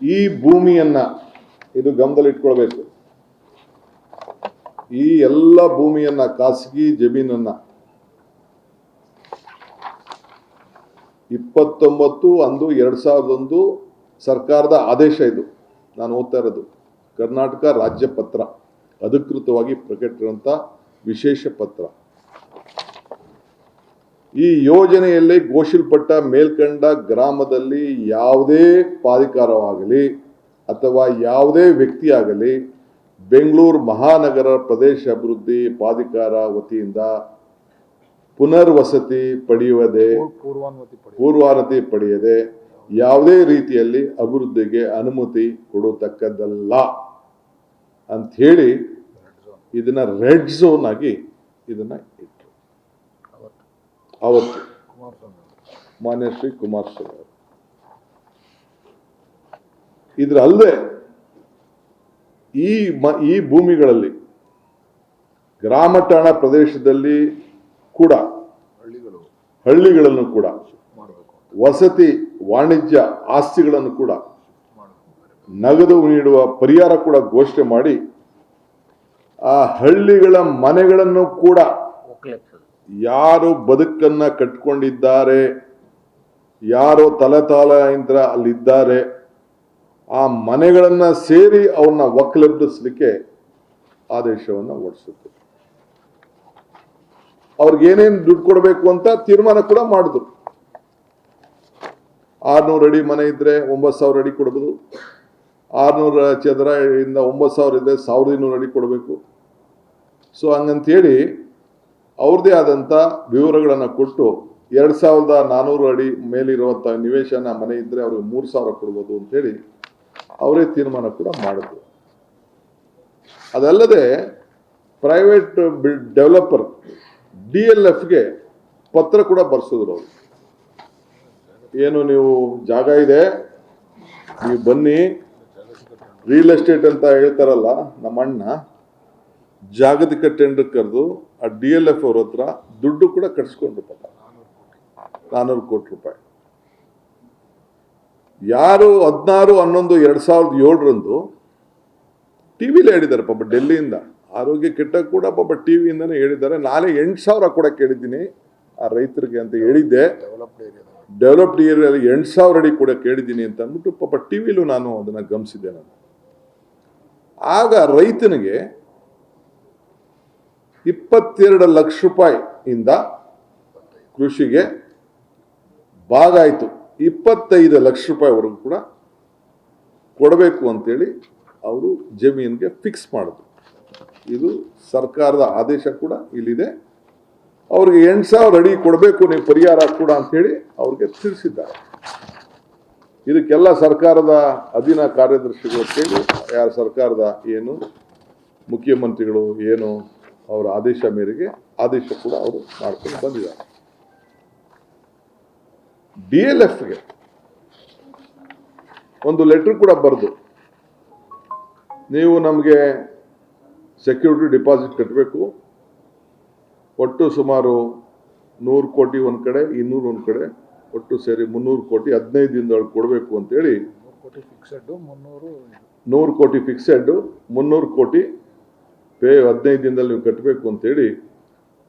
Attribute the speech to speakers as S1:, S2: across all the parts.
S1: ಈ ಭೂಮಿಯನ್ನ ಇದು ಗಮನದಲ್ಲಿಟ್ಕೊಳ್ಬೇಕು. ಈ ಎಲ್ಲ ಭೂಮಿಯನ್ನ ಖಾಸಗಿ ಜಮೀನನ್ನ 29/1/2001 ಸರ್ಕಾರದ ಆದೇಶ, ಇದು ನಾನು ಓದ್ತಾ ಇರೋದು ಕರ್ನಾಟಕ ರಾಜ್ಯ ಪತ್ರ, ಅಧಿಕೃತವಾಗಿ ಪ್ರಕಟಿಸಿರುವಂತ ವಿಶೇಷ ಪತ್ರ. ಈ ಯೋಜನೆಯಲ್ಲಿ ಘೋಷಿಸಲ್ಪಟ್ಟ ಮೇಲ್ಕಂಡ ಗ್ರಾಮದಲ್ಲಿ ಯಾವುದೇ ಪ್ರಾಧಿಕಾರವಾಗಲಿ ಅಥವಾ ಯಾವುದೇ ವ್ಯಕ್ತಿಯಾಗಲಿ ಬೆಂಗಳೂರು ಮಹಾನಗರ ಪ್ರದೇಶ ಅಭಿವೃದ್ಧಿ ಪ್ರಾಧಿಕಾರ ವತಿಯಿಂದ ಪುನರ್ವಸತಿ ಪಡೆಯುವುದೇ ಪೂರ್ವಾನುಮತಿ ಪಡೆಯದೆ ಯಾವುದೇ ರೀತಿಯಲ್ಲಿ ಅಭಿವೃದ್ಧಿಗೆ ಅನುಮತಿ ಕೊಡತಕ್ಕದ್ದಲ್ಲ ಅಂತ ಹೇಳಿ ಇದನ್ನ ರೆಡ್ ಝೋನ್ ಆಗಿ ಇದನ್ನ ಇಟ್ಟರು. ಅವತ್ತು ಮಾನ್ಯ ಶ್ರೀ ಕುಮಾರಸ್ವಾಮಿ ಅವರು ಇದ್ರಲ್ಲದೆ ಈ ಭೂಮಿಗಳಲ್ಲಿ ಗ್ರಾಮ ಠಾಣಾ ಪ್ರದೇಶದಲ್ಲಿ ಕೂಡ ಹಳ್ಳಿಗಳನ್ನು ಕೂಡ ವಸತಿ ವಾಣಿಜ್ಯ ಆಸ್ತಿಗಳನ್ನು ಕೂಡ ನಗದು ನೀಡುವ ಪರಿಹಾರ ಕೂಡ ಘೋಷಣೆ ಮಾಡಿ ಆ ಹಳ್ಳಿಗಳ ಮನೆಗಳನ್ನು ಕೂಡ ಯಾರು ಬದುಕನ್ನ ಕಟ್ಕೊಂಡಿದ್ದಾರೆ, ಯಾರು ತಲೆತಾಲೆಯಿಂದ ಅಲ್ಲಿದ್ದಾರೆ, ಆ ಮನೆಗಳನ್ನ ಸೇರಿ ಅವನ್ನ ಒಕ್ಕಲೆಬ್ಬಿಸಲಿಕ್ಕೆ ಆದೇಶವನ್ನು ಹೊರಡಿಸುತ್ತೆ. ಅವ್ರಿಗೆ ಏನೇನು ದುಡ್ಡು ಕೊಡಬೇಕು ಅಂತ ತೀರ್ಮಾನ ಕೂಡ ಮಾಡಿದ್ರು. 600 ಅಡಿ ಮನೆ ಇದ್ರೆ 9,000 ಅಡಿ ಕೊಡಬಹುದು. 600 ಚದರ ಇಂದ 9,000 ಇದ್ರೆ 1,200 ಅಡಿ ಕೊಡಬೇಕು. ಸೊ ಹಂಗಂತೇಳಿ ಅವ್ರದೇ ಆದಂತ ವಿವರಗಳನ್ನು ಕೊಟ್ಟು 2,400 ಅಡಿ ಮೇಲಿರುವಂತ ನಿವೇಶನ ಮನೆ ಇದ್ರೆ ಅವ್ರಿಗೆ 3,000 ಕೊಡ್ಬೋದು ಅಂತೇಳಿ ಅವರೇ ತೀರ್ಮಾನ ಕೂಡ ಮಾಡಿದ್ರು. ಅದಲ್ಲದೆ ಪ್ರೈವೇಟ್ ಡೆವಲಪರ್ DLFಗೆ ಪತ್ರ ಕೂಡ ಬರ್ಸಿದ್ರು. ಅವರು ಏನು, ನೀವು ಜಾಗ ಇದೆ, ನೀವು ಬನ್ನಿ, ರಿಯಲ್ ಎಸ್ಟೇಟ್ ಅಂತ ಹೇಳ್ತಾರಲ್ಲ ನಮ್ಮ ಅಣ್ಣ, ಜಾಗತಿಕ ಟೆಂಡರ್ ಕರೆದು ಆ DLF ಅವ್ರ ಹತ್ರ ದುಡ್ಡು ಕೂಡ ಕಟ್ಸ್ಕೊಂಡ್ರು. 400 ಕೋಟಿ ರೂಪಾಯಿ. ಯಾರು 16/11/2007 ಟಿವಿಲಿ ಹೇಳಿದ್ದಾರೆ ಪಾಪ, ಡೆಲ್ಲಿಯಿಂದ ಆರೋಗ್ಯ ಕೆಟ್ಟ ಕೂಡ ಪಾಪ ಟಿವಿಯಿಂದನೇ ಹೇಳಿದ್ದಾರೆ. ನಾಳೆ 8,000 ಕೂಡ ಕೇಳಿದ್ದೀನಿ ಆ ರೈತರಿಗೆ ಅಂತ ಹೇಳಿದ್ದೆ. ಡೆವಲಪ್ಡ್ ಏರಿಯಾದಲ್ಲಿ 8,000 ಅಡಿ ಕೂಡ ಕೇಳಿದ್ದೀನಿ ಅಂತ ಅಂದ್ಬಿಟ್ಟು ಪಾಪ ಟಿವಿಲೂ ನಾನು ಅದನ್ನ ಗಮನಿಸಿದ್ದೆ. ನಾನು ಆಗ ರೈತನಿಗೆ 22 ಲಕ್ಷ ರೂಪಾಯಿ ಇಂದ ಕೃಷಿಗೆ ಭಾಗ ಆಯ್ತು 25 ಲಕ್ಷ ರೂಪಾಯಿವರೆಗೂ ಕೂಡ ಕೊಡಬೇಕು ಅಂತೇಳಿ ಅವರು ಜಮೀನಿಗೆ ಫಿಕ್ಸ್ ಮಾಡಿದ್ರು. ಇದು ಸರ್ಕಾರದ ಆದೇಶ ಕೂಡ ಇಲ್ಲಿದೆ. ಅವ್ರಿಗೆ 8,000 ಅಡಿ ಕೊಡಬೇಕು ನೀವು ಪರಿಹಾರ ಕೂಡ ಅಂತೇಳಿ ಅವ್ರಿಗೆ ತಿಳಿಸಿದ್ದಾರೆ. ಇದಕ್ಕೆಲ್ಲ ಸರ್ಕಾರದ ಅಧೀನ ಕಾರ್ಯದರ್ಶಿಗಳು ಕೇಳಿ ಯಾರ ಸರ್ಕಾರದ ಏನು ಮುಖ್ಯಮಂತ್ರಿಗಳು ಏನು ಅವರ ಆದೇಶ ಮೇರೆಗೆ ಆದೇಶ ಕೂಡ ಅವರು ಮಾಡ್ಕೊಂಡು ಬಂದಿದ್ದಾರೆ. DLFಗೆ ಒಂದು ಲೆಟರ್ ಕೂಡ ಬರೆದು, ನೀವು ನಮಗೆ ಸೆಕ್ಯೂರಿಟಿ ಡಿಪಾಸಿಟ್ ಕಟ್ಟಬೇಕು, ಒಟ್ಟು ಸುಮಾರು 100 ಕೋಟಿ ಒಂದು ಕಡೆ, 200 ಒಂದು ಕಡೆ, ಒಟ್ಟು ಸೇರಿ 300 ಕೋಟಿ 15 ದಿನದೊಳಗೆ ಕೊಡಬೇಕು ಅಂತೇಳಿ, 100 ಕೋಟಿ ಫಿಕ್ಸೆಡ್ 300 ಕೋಟಿ ಪೇ 15 ದಿನದಲ್ಲಿ ನೀವು ಕಟ್ಟಬೇಕು ಅಂತೇಳಿ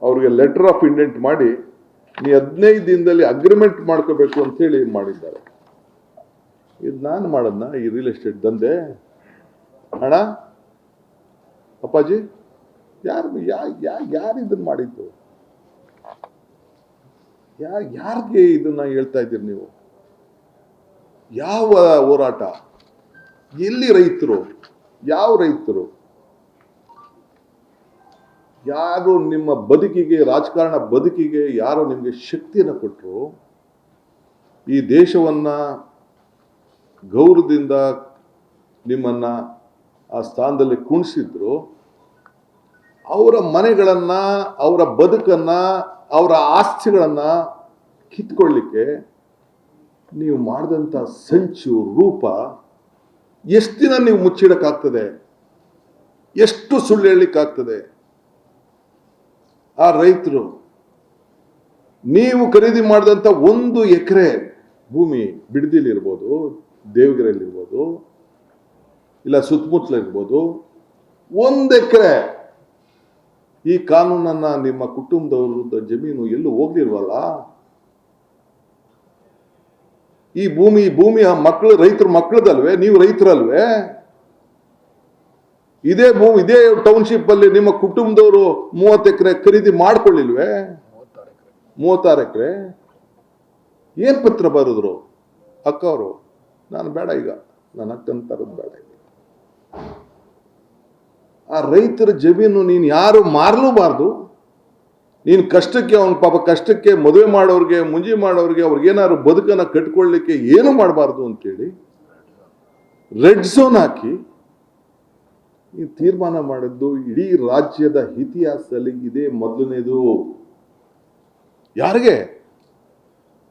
S1: ಅವ್ರಿಗೆ ಲೆಟರ್ ಆಫ್ ಇಂಡೆಂಟ್ ಮಾಡಿ ನೀ 15 ದಿನದಲ್ಲಿ ಅಗ್ರಿಮೆಂಟ್ ಮಾಡ್ಕೋಬೇಕು ಅಂತೇಳಿ ಮಾಡಿದ್ದಾರೆ. ಇದು ನಾನು ಮಾಡೋದನ್ನ ಈ ರಿಯಲ್ ಎಸ್ಟೇಟ್ ದಂಧೆ ಹಣ ಅಪ್ಪಾಜಿ ಯಾರು ಇದನ್ನ ಮಾಡಿದ್ದು? ಯಾರಿಗೆ ಇದನ್ನ ಹೇಳ್ತಾ ಇದ್ದೀರಿ ನೀವು? ಯಾವ ಹೋರಾಟ? ಎಲ್ಲಿ ರೈತರು? ಯಾವ ರೈತರು? ಯಾರು ನಿಮ್ಮ ಬದುಕಿಗೆ, ರಾಜಕಾರಣ ಬದುಕಿಗೆ ಯಾರು ನಿಮಗೆ ಶಕ್ತಿಯನ್ನು ಕೊಟ್ಟರು, ಈ ದೇಶವನ್ನ ಗೌರವದಿಂದ ನಿಮ್ಮನ್ನ ಆ ಸ್ಥಾನದಲ್ಲಿ ಕುಣಿಸಿದ್ರು, ಅವರ ಮನೆಗಳನ್ನ, ಅವರ ಬದುಕನ್ನ, ಅವರ ಆಸ್ತಿಗಳನ್ನ ಕಿತ್ಕೊಳ್ಳಿಕ್ಕೆ ನೀವು ಮಾಡಿದಂಥ ಸಂಚು ರೂಪ ಎಷ್ಟು ದಿನ ನೀವು ಮುಚ್ಚಿಡಕ್ಕಾಗ್ತದೆ? ಎಷ್ಟು ಸುಳ್ಳು ಹೇಳಲಿಕ್ಕಾಗ್ತದೆ? ಆ ರೈತರು ನೀವು ಖರೀದಿ ಮಾಡಿದಂಥ 1 ಎಕರೆ ಭೂಮಿ ಬಿಡದಿಲಿರ್ಬೋದು, ದೇವಗಿರಿಯಲ್ಲಿರ್ಬೋದು, ಇಲ್ಲ ಸುತ್ತಮುತ್ತಲಿರ್ಬೋದು, 1 ಎಕರೆ ಈ ಕಾನೂನನ್ನ ನಿಮ್ಮ ಕುಟುಂಬದವ್ರ ಜಮೀನು ಎಲ್ಲೂ ಹೋಗ್ಲಿಲ್ವಲ್ಲ. ಈ ಭೂಮಿ ಮಕ್ಕಳು, ರೈತರ ಮಕ್ಕಳದಲ್ವೇ? ನೀವು ರೈತರಲ್ವೇ? ಇದೇ ಟೌನ್ಶಿಪ್ ಅಲ್ಲಿ ನಿಮ್ಮ ಕುಟುಂಬದವರು 30 ಎಕರೆ ಖರೀದಿ ಮಾಡ್ಕೊಳ್ಳಿಲ್ವೇ? 36 ಎಕರೆ. ಏನ್ ಪತ್ರ ಬರೆದ್ರು ಅಕ್ಕ ಅವರು? ನಾನು ಬೇಡ, ಈಗ ನನ್ನ ಅಕ್ಕನ ತರದ್ ಬೇಡ. ಆ ರೈತರ ಜಮೀನು ನೀನು ಯಾರು ಮಾರಲೂಬಾರ್ದು. ನೀನು ಕಷ್ಟಕ್ಕೆ, ಅವನ ಪಾಪ ಕಷ್ಟಕ್ಕೆ ಮದುವೆ ಮಾಡೋರ್ಗೆ, ಮುಂಜಿ ಮಾಡೋರ್ಗೆ, ಅವ್ರಿಗೇನಾದ್ರು ಬದುಕನ್ನ ಕಟ್ಕೊಳ್ಳಿಕ್ಕೆ ಏನು ಮಾಡಬಾರ್ದು ಅಂತೇಳಿ ರೆಡ್ ಝೋನ್ ಹಾಕಿ ಈ ತೀರ್ಮಾನ ಮಾಡಿದ್ದು ಇಡೀ ರಾಜ್ಯದ ಇತಿಹಾಸದಲ್ಲಿ ಇದೇ ಮೊದಲನೇದು.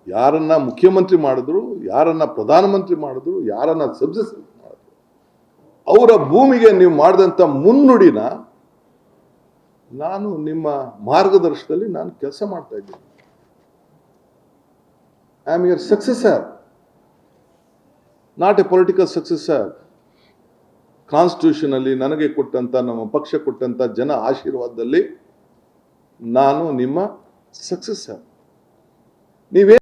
S1: ಯಾರನ್ನ ಮುಖ್ಯಮಂತ್ರಿ ಮಾಡಿದ್ರು, ಯಾರನ್ನ ಪ್ರಧಾನಮಂತ್ರಿ ಮಾಡಿದ್ರು, ಯಾರನ್ನ ಸಬ್ಸಿಡಿ ಮಾಡಿದ್ರು, ಅವರ ಭೂಮಿಗೆ ನೀವು ಮಾಡಿದಂತ ಮುನ್ನುಡಿನ ನಾನು ನಿಮ್ಮ ಮಾರ್ಗದರ್ಶನದಲ್ಲಿ ನಾನು ಕೆಲಸ ಮಾಡ್ತಾ ಇದ್ದೀನಿ. I am your successor, not A political successor. Constitution ಅಲ್ಲಿ ನನಗೆ ಕೊಟ್ಟಂತ, ನಮ್ಮ ಪಕ್ಷ ಕೊಟ್ಟಂತ ಜನ ಆಶೀರ್ವಾದದಲ್ಲಿ ನಾನು ನಿಮ್ಮ ಸಕ್ಸೆಸರ್. ನೀವೇ